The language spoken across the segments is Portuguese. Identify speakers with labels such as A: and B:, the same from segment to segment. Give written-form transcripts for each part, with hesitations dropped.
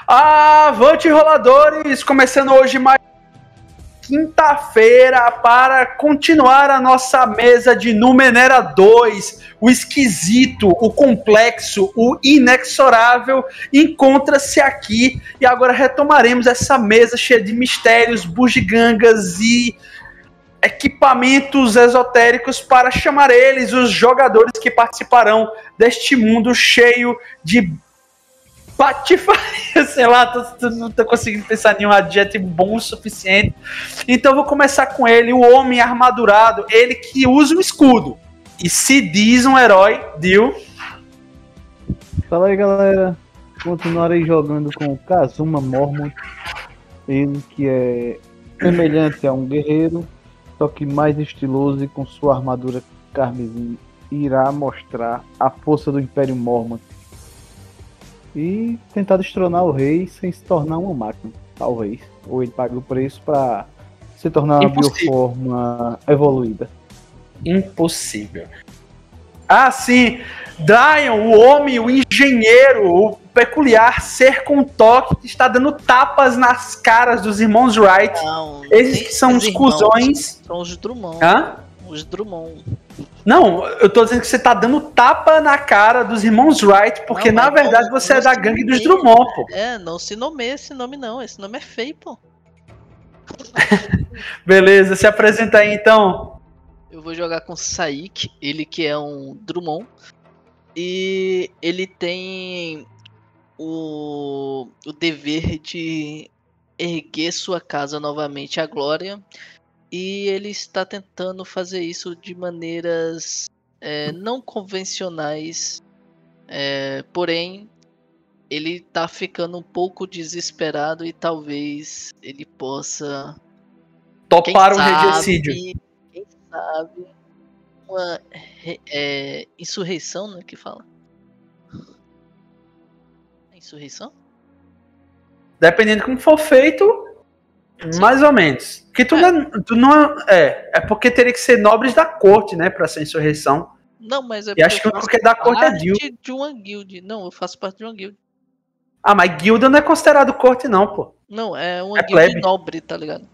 A: Avante, roladores! Começando hoje mais quinta-feira para continuar a nossa mesa de Numenera 2. O esquisito, o complexo, o inexorável encontra-se aqui e agora retomaremos essa mesa cheia de mistérios, bugigangas e equipamentos esotéricos para chamar eles, os jogadores que participarão deste mundo cheio de patifaria, sei lá, não tô conseguindo pensar em um adjetivo bom o suficiente. Então eu vou começar com ele, o homem armadurado, ele que usa um escudo e se diz um herói, Dio.
B: Fala aí, galera. Continuarei jogando com o Kazuma Mormont, ele que é semelhante a um guerreiro, só que mais estiloso e com sua armadura carmesim irá mostrar a força do Império Mormont e tentar destronar o rei sem se tornar uma máquina, talvez. Ou ele paga o preço para se tornar uma bioforma evoluída.
A: Impossível. Sim, Dion, o homem, o engenheiro, o peculiar ser com toque que está dando tapas nas caras dos irmãos Wright.
C: Não,
A: eles que são os cuzões.
C: São os Drummond.
A: Hã?
C: Os Drummond.
A: Não, eu tô dizendo que você tá dando tapa na cara dos irmãos Wright, porque
C: não,
A: na verdade você é da gangue dos Drummond, pô.
C: Não se nomeia esse nome não, esse nome é feio, pô.
A: Beleza, se apresenta aí então.
C: Eu vou jogar com Saik, ele que é um Drummond. E ele tem o dever de erguer sua casa novamente à glória. E ele está tentando fazer isso de maneiras não convencionais. Porém, ele está ficando um pouco desesperado e talvez ele possa
A: topar um regicídio.
C: Quem sabe uma insurreição, né? Que fala? Insurreição?
A: Dependendo de como for feito, sim, mais ou menos. Porque tu não é porque teria que ser nobres da corte, né, pra ser insurreição.
C: Não, mas
A: e acho que porque da corte é guild.
C: De uma guild. Não, eu faço parte de uma guild.
A: Mas guilda não é considerado corte não, pô.
C: Não, é uma guild
A: plebe.
C: Nobre, tá ligado?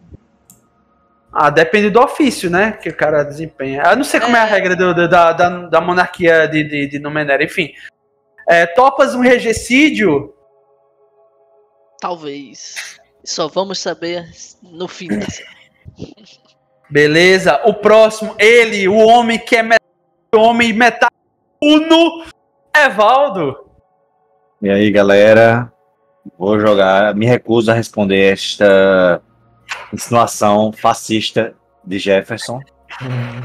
A: Depende do ofício, né, que o cara desempenha. Eu não sei como é a regra da monarquia de Numenera, enfim. Topas um regicídio?
C: Talvez. Só vamos saber no fim da série.
A: Beleza, o próximo, ele, o homem que é metade Uno, Evaldo.
D: E aí, galera, vou jogar, me recuso a responder esta insinuação fascista de Jefferson.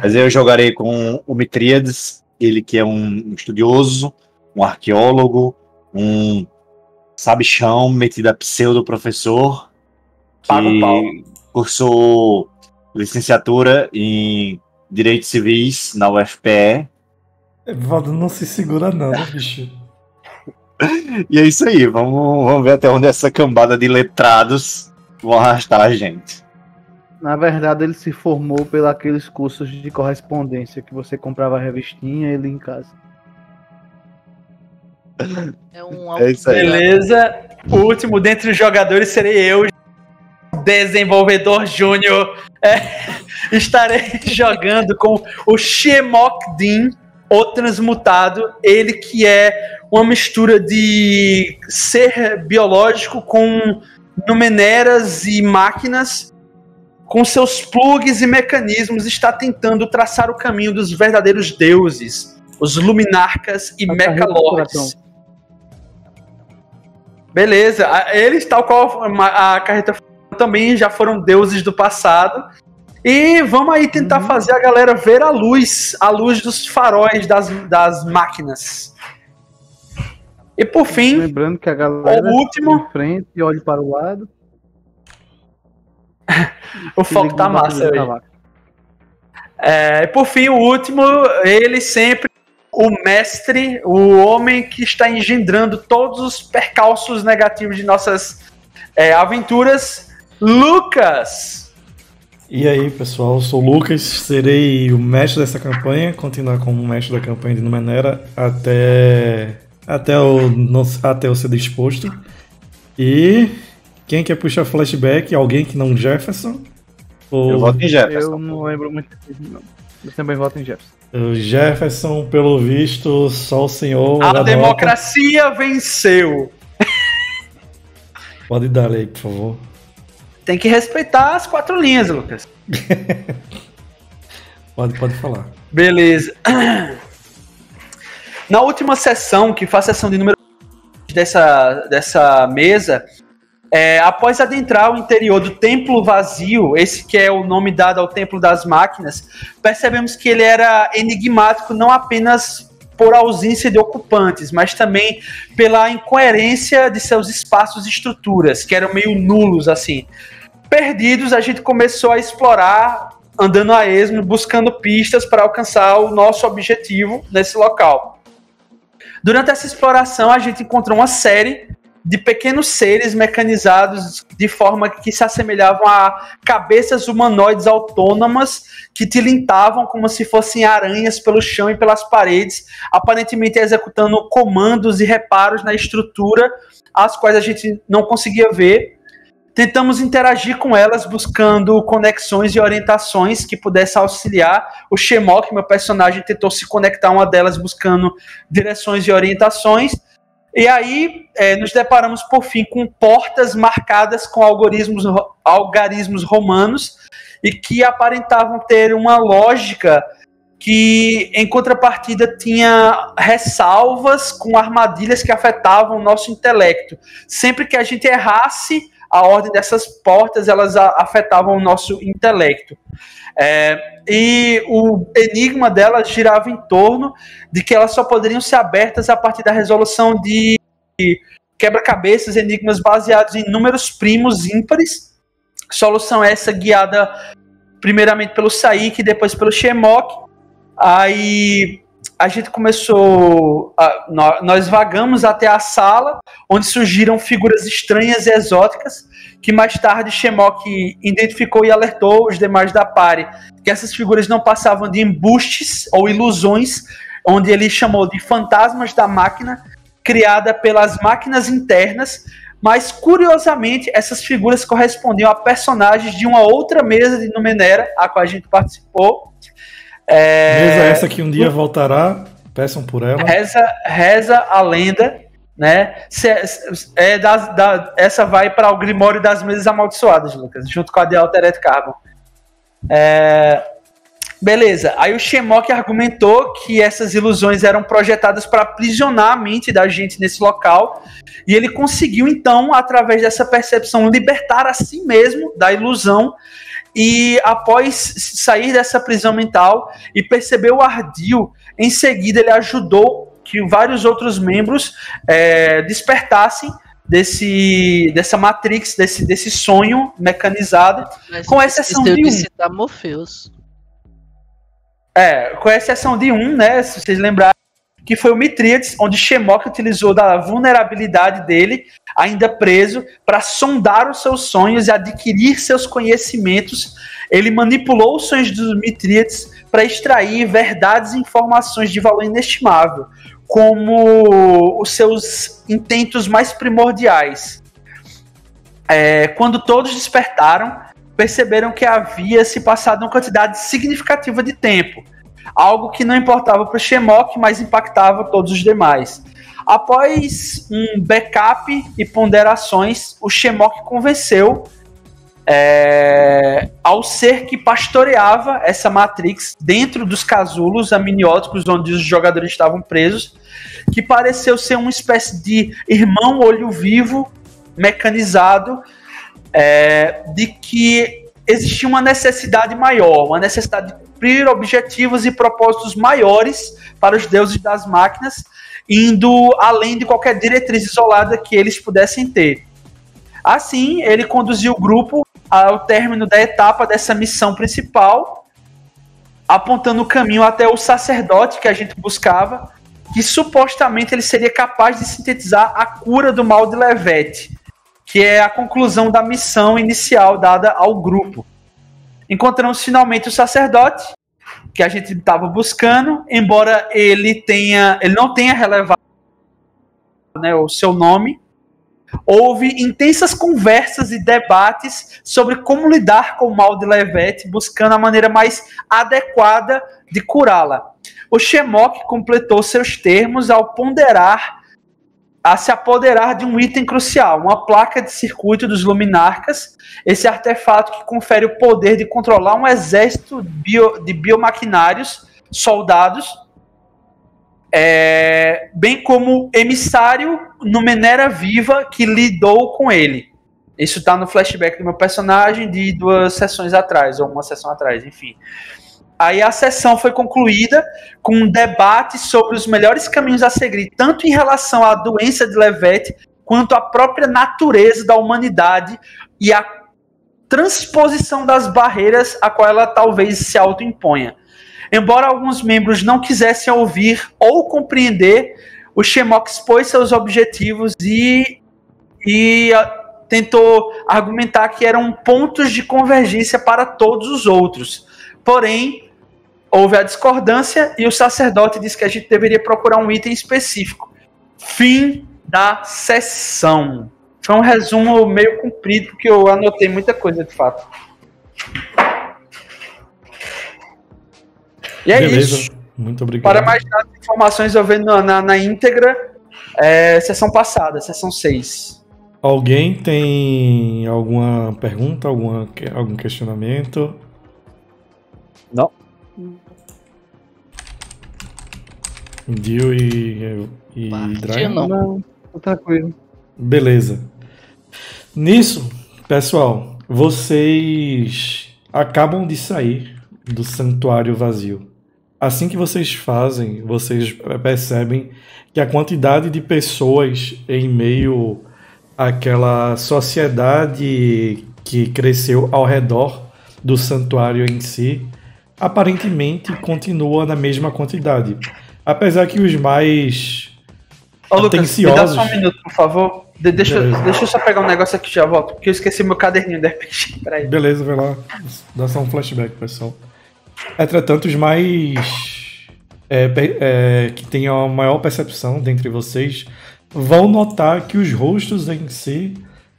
D: Mas eu jogarei com o Mitríades, ele que é um estudioso, um arqueólogo, um sabichão metido a pseudo-professor, que cursou licenciatura em Direitos Civis na UFPE.
E: Evaldo não se segura não, bicho.
D: E é isso aí, vamos ver até onde essa cambada de letrados vão arrastar a gente.
B: Na verdade, ele se formou pelos cursos de correspondência que você comprava a revistinha e ele em casa.
A: É isso aí. Beleza. O último dentre os jogadores serei eu, desenvolvedor júnior. Estarei jogando com o Shemok Din, o transmutado. Ele que é uma mistura de ser biológico com numeneras e máquinas. Com seus plugs e mecanismos, está tentando traçar o caminho dos verdadeiros deuses, os Luminarcas e Mechalords. Beleza, eles, tal qual a carreta também já foram deuses do passado. E vamos aí tentar fazer a galera ver a luz dos faróis das máquinas. E por fim,
B: lembrando que a galera
A: o último
B: em frente e olhe para o lado.
A: O foco tá massa hoje. E por fim, o último, ele sempre, o mestre, o homem que está engendrando todos os percalços negativos de nossas aventuras, Lucas.
E: E aí, pessoal, eu sou o Lucas, serei o mestre dessa campanha, continuar como mestre da campanha de Numenera até eu ser disposto. E quem quer puxar flashback? Alguém que não Jefferson? Ou...
D: Eu voto em Jefferson.
B: Eu não lembro muito disso, não. Eu também voto em Jefferson.
E: O Jefferson, pelo visto, só o senhor...
A: A democracia venceu.
E: Pode dar aí, por favor.
A: Tem que respeitar as 4 linhas, Lucas.
E: Pode falar.
A: Beleza. Na última sessão, que foi a sessão de número dessa mesa, após adentrar o interior do Templo Vazio, esse que é o nome dado ao Templo das Máquinas, percebemos que ele era enigmático não apenas por ausência de ocupantes, mas também pela incoerência de seus espaços e estruturas, que eram meio nulos, assim. Perdidos, a gente começou a explorar, andando a esmo, buscando pistas para alcançar o nosso objetivo nesse local. Durante essa exploração, a gente encontrou uma série de pequenos seres mecanizados de forma que se assemelhavam a cabeças humanoides autônomas que tilintavam como se fossem aranhas pelo chão e pelas paredes, aparentemente executando comandos e reparos na estrutura, as quais a gente não conseguia ver. Tentamos interagir com elas, buscando conexões e orientações que pudessem auxiliar. O Shemok, meu personagem, tentou se conectar a uma delas, buscando direções e orientações. E aí, nos deparamos, por fim, com portas marcadas com algarismos romanos e que aparentavam ter uma lógica que, em contrapartida, tinha ressalvas com armadilhas que afetavam o nosso intelecto. Sempre que a gente errasse a ordem dessas portas, elas afetavam o nosso intelecto. E o enigma delas girava em torno de que elas só poderiam ser abertas a partir da resolução de quebra-cabeças, enigmas baseados em números primos ímpares. Solução essa guiada primeiramente pelo Saik e depois pelo Shemok. Aí a gente começou, nós vagamos até a sala, onde surgiram figuras estranhas e exóticas, que mais tarde Shemok identificou e alertou os demais da party que essas figuras não passavam de embustes ou ilusões, onde ele chamou de fantasmas da máquina, criada pelas máquinas internas, mas curiosamente essas figuras correspondiam a personagens de uma outra mesa de Numenera, a qual a gente participou.
E: Mesa essa que um dia voltará, peçam por ela.
A: Reza a lenda, né? Essa vai para o Grimório das Mesas Amaldiçoadas, Lucas, junto com a de Altered Carbon. Beleza, aí o Shemok argumentou que essas ilusões eram projetadas para aprisionar a mente da gente nesse local, e ele conseguiu então, através dessa percepção, libertar a si mesmo da ilusão. E após sair dessa prisão mental e perceber o ardil, em seguida ele ajudou que vários outros membros despertassem dessa Matrix, desse sonho mecanizado.
C: Mas
A: com exceção de um.
C: Citar Morpheus.
A: Com exceção de um, né? Se vocês lembrarem, que foi o Mithridates, onde Shemok utilizou da vulnerabilidade dele, ainda preso, para sondar os seus sonhos e adquirir seus conhecimentos. Ele manipulou os sonhos dos Mithridates para extrair verdades e informações de valor inestimável, como os seus intentos mais primordiais. Quando todos despertaram, perceberam que havia se passado uma quantidade significativa de tempo, algo que não importava para o Shemok, mas impactava todos os demais. Após um backup e ponderações, o Shemok convenceu ao ser que pastoreava essa Matrix dentro dos casulos amnióticos onde os jogadores estavam presos, que pareceu ser uma espécie de irmão olho-vivo mecanizado, de que existia uma necessidade maior, uma necessidade de cumprir objetivos e propósitos maiores para os deuses das máquinas, indo além de qualquer diretriz isolada que eles pudessem ter. Assim, ele conduziu o grupo ao término da etapa dessa missão principal, apontando o caminho até o sacerdote que a gente buscava, que supostamente ele seria capaz de sintetizar a cura do mal de Levete, que é a conclusão da missão inicial dada ao grupo. Encontramos finalmente o sacerdote, que a gente estava buscando, embora ele não tenha relevado, né, o seu nome. houve intensas conversas e debates sobre como lidar com o mal de Levete, buscando a maneira mais adequada de curá-la. O Shemok completou seus termos ao se apoderar de um item crucial, uma placa de circuito dos Luminarcas, esse artefato que confere o poder de controlar um exército de biomaquinários, soldados, bem como emissário Numenera Viva que lidou com ele. Isso está no flashback do meu personagem de 2 sessões atrás, ou 1 sessão atrás, enfim. Aí a sessão foi concluída com um debate sobre os melhores caminhos a seguir, tanto em relação à doença de Levete, quanto à própria natureza da humanidade e a transposição das barreiras a qual ela talvez se autoimponha. Embora alguns membros não quisessem ouvir ou compreender, o Shemok expôs seus objetivos e tentou argumentar que eram pontos de convergência para todos os outros. Porém, houve a discordância e o sacerdote disse que a gente deveria procurar um item específico. Fim da sessão. Foi um resumo meio comprido, porque eu anotei muita coisa de fato. E é
E: Beleza.
A: isso.
E: Muito obrigado.
A: Para mais informações, eu vejo na íntegra, sessão passada, sessão 6.
E: Alguém tem alguma pergunta, algum questionamento?
B: Não.
E: Dio e Dragon?
B: Não, tô tranquilo.
E: Beleza. Nisso, pessoal, vocês acabam de sair do santuário vazio. Assim que vocês fazem, vocês percebem que a quantidade de pessoas em meio àquela sociedade que cresceu ao redor do santuário em si, aparentemente continua na mesma quantidade. Apesar que os mais
A: Lucas, me dá
E: atenciosos...
A: só um minuto, por favor. Deixa eu só pegar um negócio aqui e já volto, porque eu esqueci meu caderninho de RPG. Peraí.
E: Beleza, vai lá. Dá só um flashback, pessoal. Entretanto, os mais... que têm a maior percepção dentre vocês vão notar que os rostos em si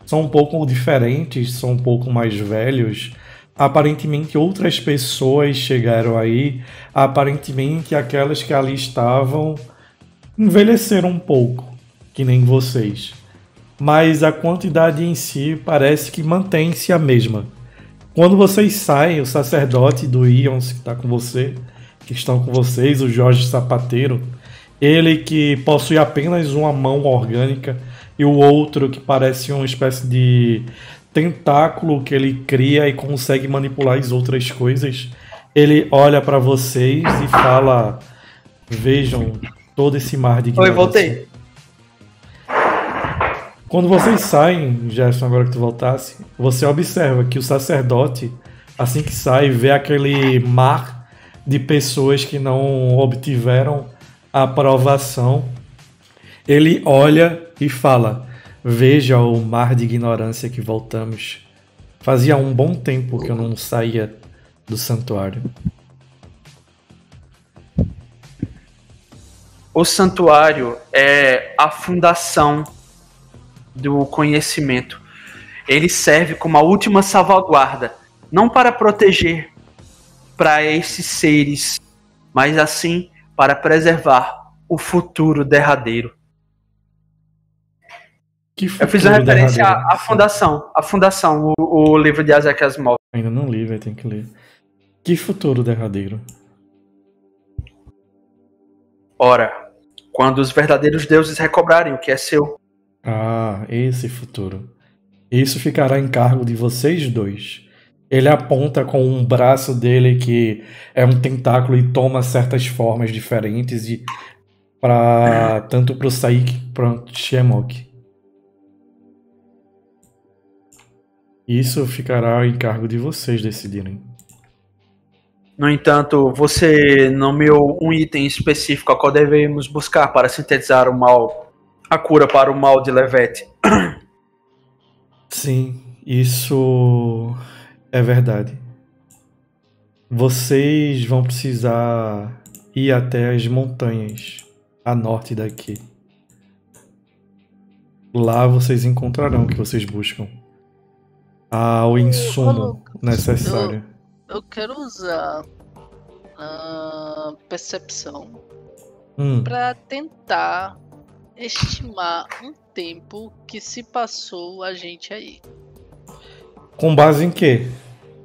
E: são um pouco diferentes, são um pouco mais velhos. Aparentemente outras pessoas chegaram aí. Aparentemente aquelas que ali estavam envelheceram um pouco, que nem vocês. Mas a quantidade em si parece que mantém-se a mesma. Quando vocês saem, o sacerdote do Ions que está com você, que estão com vocês, o Jorge Sapateiro, ele que possui apenas uma mão orgânica e o outro que parece uma espécie de tentáculo que ele cria e consegue manipular as outras coisas, ele olha para vocês e fala: vejam todo esse mar de ignorância.
A: Oi, voltei.
E: Quando vocês saem, Gerson, agora que tu voltasse, você observa que o sacerdote, assim que sai, vê aquele mar de pessoas que não obtiveram a aprovação. Ele olha e fala: veja o mar de ignorância que voltamos. Fazia um bom tempo que eu não saía do santuário.
A: O santuário é a fundação do conhecimento. Ele serve como a última salvaguarda, não para proteger para esses seres, mas assim para preservar o futuro derradeiro. Eu fiz uma referência à fundação, o livro de Isaac Asimov.
E: Ainda não li, vai ter que ler. Que futuro derradeiro?
A: Ora, quando os verdadeiros deuses recobrarem o que é seu.
E: Ah, esse futuro. Isso ficará em cargo de vocês dois. Ele aponta com um braço dele que é um tentáculo e toma certas formas diferentes e tanto para o Saik quanto para o Shemok. Isso ficará em cargo de vocês decidirem.
A: No entanto, você nomeou um item específico a qual devemos buscar para sintetizar o mal, a cura para o mal de Levete.
E: Sim, isso é verdade. Vocês vão precisar ir até as montanhas a norte daqui. Lá vocês encontrarão o que vocês buscam. O insumo necessário.
C: Eu quero usar a percepção para tentar estimar um tempo que se passou a gente aí.
E: Com base em quê?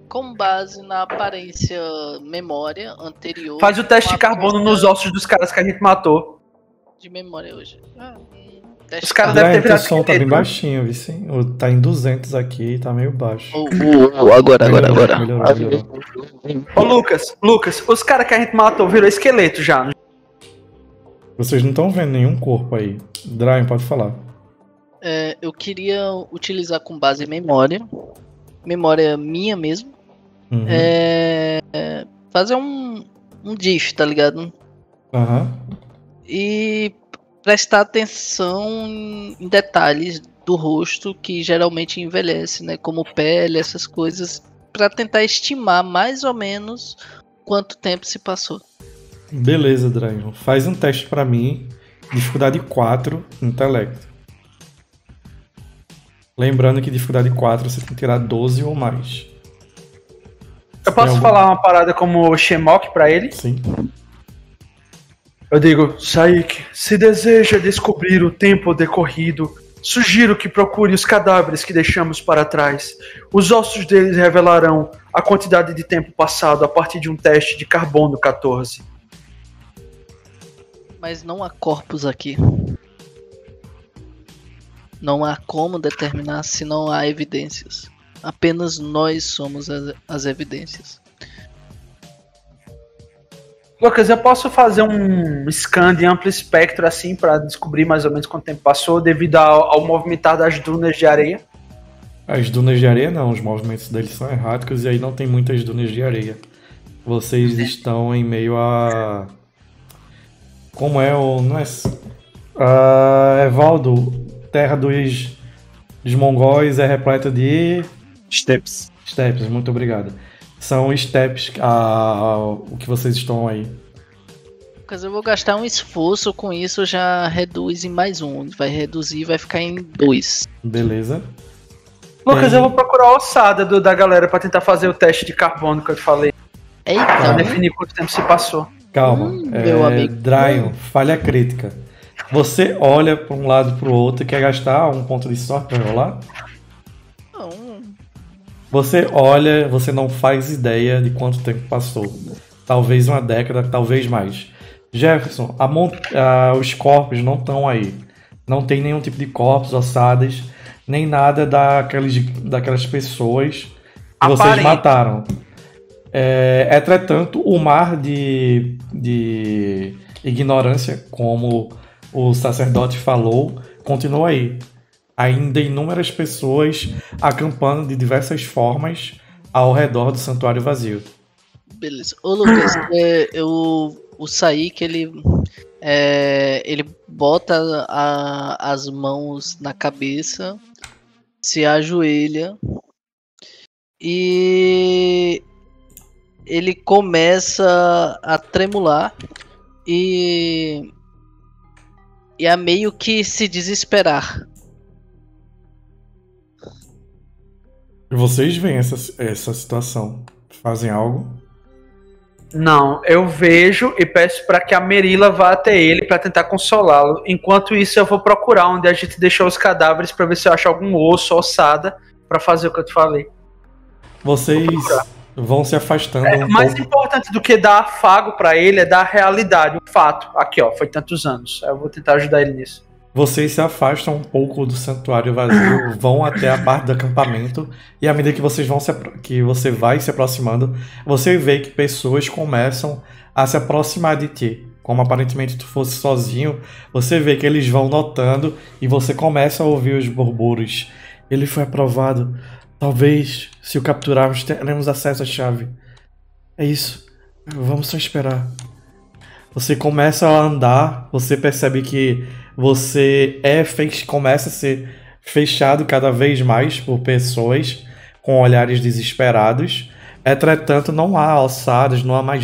C: Com base na aparência, memória anterior.
A: Faz o teste de carbono nos ossos dos caras que a gente matou.
C: De memória hoje.
A: Os caras devem ter virado.
E: O som tá bem baixinho, Vicente. Tá em 200 aqui, tá meio baixo.
C: Agora.
E: Melhorou.
A: Ô, Lucas, os caras que a gente matou virou esqueleto já.
E: Vocês não estão vendo nenhum corpo aí. Dryan, pode falar.
C: Eu queria utilizar com base em memória. Memória minha mesmo.
E: Uhum.
C: Fazer um diff, tá ligado? E prestar atenção em detalhes do rosto que geralmente envelhece, né? Como pele, essas coisas, para tentar estimar mais ou menos quanto tempo se passou.
E: Beleza, Dryan. Faz um teste pra mim. Dificuldade 4, intelecto. Lembrando que dificuldade 4 você tem que tirar 12 ou mais.
A: Eu posso falar uma parada como Shemok pra ele?
E: Sim.
A: Eu digo, Saik, se deseja descobrir o tempo decorrido, sugiro que procure os cadáveres que deixamos para trás. Os ossos deles revelarão a quantidade de tempo passado a partir de um teste de carbono 14.
C: Mas não há corpos aqui. Não há como determinar se não há evidências. Apenas nós somos as evidências.
A: Lucas, eu posso fazer um scan de amplo espectro assim para descobrir mais ou menos quanto tempo passou devido ao movimentar das dunas de areia?
E: As dunas de areia não, os movimentos deles são erráticos e aí não tem muitas dunas de areia. Vocês estão em meio a... Como é o... Não é... Evaldo, terra dos mongóis é repleta de...
D: Steppes,
E: muito obrigado. São steppes o que vocês estão aí.
C: Lucas, eu vou gastar um esforço com isso, já reduz em mais um. Vai reduzir, vai ficar em 2.
E: Beleza.
A: Lucas, eu vou procurar a ossada da galera pra tentar fazer o teste de carbono que eu te falei.
C: Eita.
A: Pra definir quanto tempo se passou.
E: Calma.
C: Meu amigo.
E: Dryan, falha crítica. Você olha pra um lado e pro outro e quer gastar um ponto de sorte pra rolar?
C: Não.
E: Você olha, você não faz ideia de quanto tempo passou. Talvez uma década, talvez mais. Jefferson, os corpos não estão aí. Não tem nenhum tipo de corpos, ossadas, nem nada daquelas pessoas que vocês mataram. Entretanto, o mar de ignorância, como o sacerdote falou, continua aí. Ainda inúmeras pessoas acampando de diversas formas ao redor do santuário vazio.
C: Beleza. Ô Lucas, o Saik, ele bota as mãos na cabeça, se ajoelha e ele começa a tremular e a meio que se desesperar.
E: Vocês veem essa situação? Fazem algo?
A: Não, eu vejo e peço para que a Merila vá até ele para tentar consolá-lo. Enquanto isso, eu vou procurar onde a gente deixou os cadáveres para ver se eu acho algum osso, ossada, para fazer o que eu te falei.
E: Vocês vão se afastando
A: mais importante do que dar afago para ele é dar a realidade, o fato. Aqui, ó, foi tantos anos. Eu vou tentar ajudar ele nisso.
E: Vocês se afastam um pouco do santuário vazio, vão até a parte do acampamento e à medida que você vai se aproximando, você vê que pessoas começam a se aproximar de ti. Como aparentemente tu fosse sozinho, você vê que eles vão notando e você começa a ouvir os burburos. Ele foi aprovado. Talvez, se o capturarmos, teremos acesso à chave. É isso. Vamos só esperar. Você começa a andar, você percebe que você começa a ser fechado cada vez mais por pessoas com olhares desesperados. Entretanto, não há ossadas, não há mais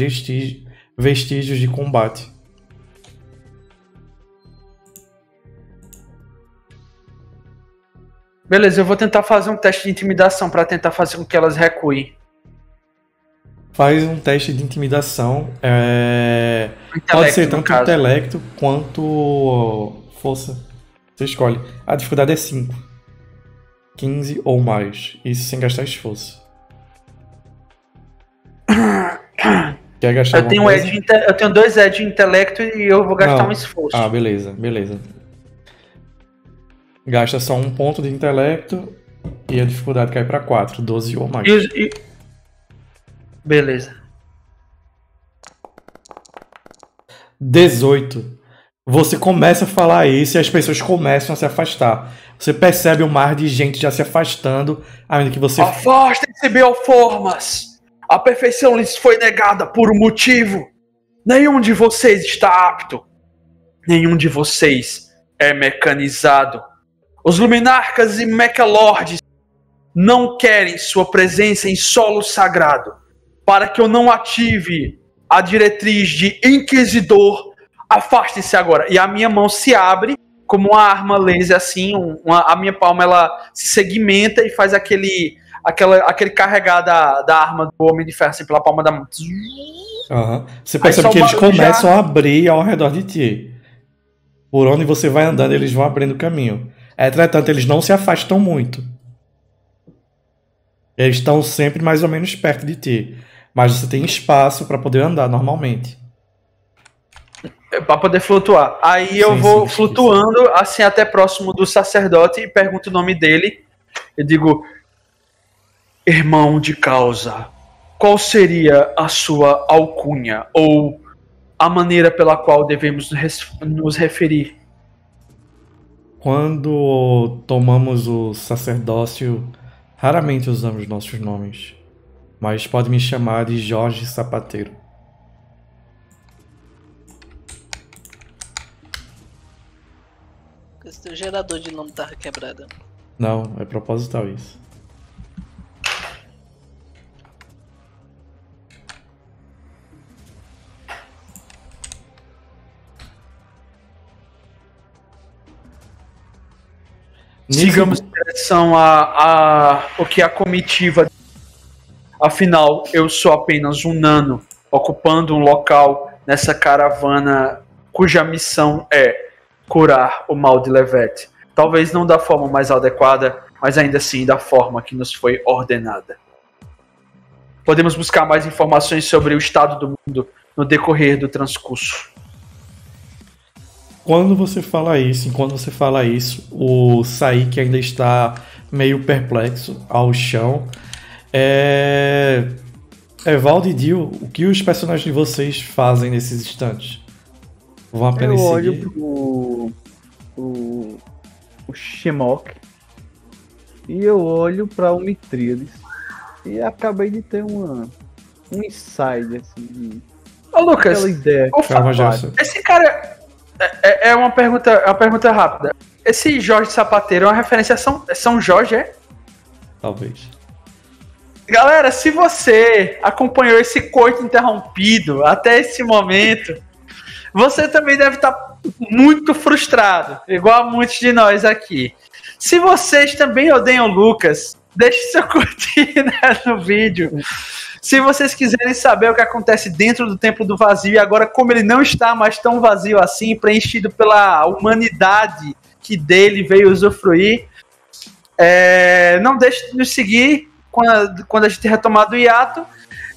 E: vestígios de combate.
A: Beleza, eu vou tentar fazer um teste de intimidação pra tentar fazer com que elas recuem.
E: Faz um teste de intimidação. Pode ser tanto intelecto quanto força. Você escolhe. A dificuldade é 5. 15 ou mais. Isso sem gastar esforço. Quer gastar
A: eu tenho 2 Ed de intelecto e eu vou gastar um esforço.
E: Ah, beleza. Gasta só 1 ponto de intelecto e a dificuldade cai pra 4. 12 ou mais.
A: Beleza.
E: 18. Você começa a falar isso e as pessoas começam a se afastar. Você percebe um mar de gente já se afastando, ainda que você...
A: Afastem-se, Belformas! A perfeição lhes foi negada por um motivo. Nenhum de vocês está apto. Nenhum de vocês é mecanizado. Os Luminarcas e Mechalords não querem sua presença em solo sagrado. Para que eu não ative a diretriz de Inquisidor, afastem-se agora. E a minha mão se abre como uma arma laser, assim, a minha palma ela se segmenta e faz aquele carregar da arma do Homem de Ferro, assim, pela palma da mão.
E: Uhum. Você percebe que eles começam a abrir ao redor de ti. Por onde você vai andando, eles vão abrindo o caminho. Entretanto, eles não se afastam muito. Eles estão sempre mais ou menos perto de ti. Mas você tem espaço para poder andar normalmente.
A: Para poder flutuar. Aí eu vou flutuando assim até próximo do sacerdote e pergunto o nome dele. Eu digo: irmão de causa, qual seria a sua alcunha? Ou a maneira pela qual devemos nos referir?
E: Quando tomamos o sacerdócio, raramente usamos nossos nomes. Mas pode me chamar de Jorge Sapateiro.
C: O gerador de nome tava quebrado.
E: Não, é proposital isso.
A: Sigamos em direção a o que a comitiva. Afinal, eu sou apenas um nano ocupando um local nessa caravana cuja missão é curar o mal de Levete. Talvez não da forma mais adequada, mas ainda assim da forma que nos foi ordenada. Podemos buscar mais informações sobre o estado do mundo no decorrer do transcurso.
E: Enquanto você fala isso, o Saik ainda está meio perplexo ao chão. Valde e Dio, o que os personagens de vocês fazem nesses instantes? Vão apenas seguir?
B: Eu olho pro Shimok e eu olho pra o Mitríades e acabei de ter um insight assim.
A: Ô Lucas,
B: ideia.
A: Esse cara é uma pergunta rápida. Esse Jorge Sapateiro é uma referência a São Jorge, é?
E: Talvez.
A: Galera, se você acompanhou esse coito interrompido até esse momento, você também deve estar muito frustrado, igual a muitos de nós aqui. Se vocês também odeiam o Lucas, deixe seu curtir no vídeo. Se vocês quiserem saber o que acontece dentro do Templo do Vazio, e agora como ele não está mais tão vazio assim, preenchido pela humanidade que dele veio usufruir, não deixe de nos seguir quando a gente retomar do hiato,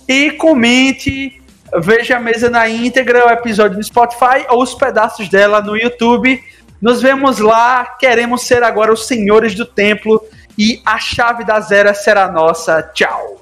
A: e comente, veja a mesa na íntegra, o episódio no Spotify ou os pedaços dela no YouTube. Nos vemos lá, queremos ser agora os senhores do templo e a chave da Zera será nossa. Tchau!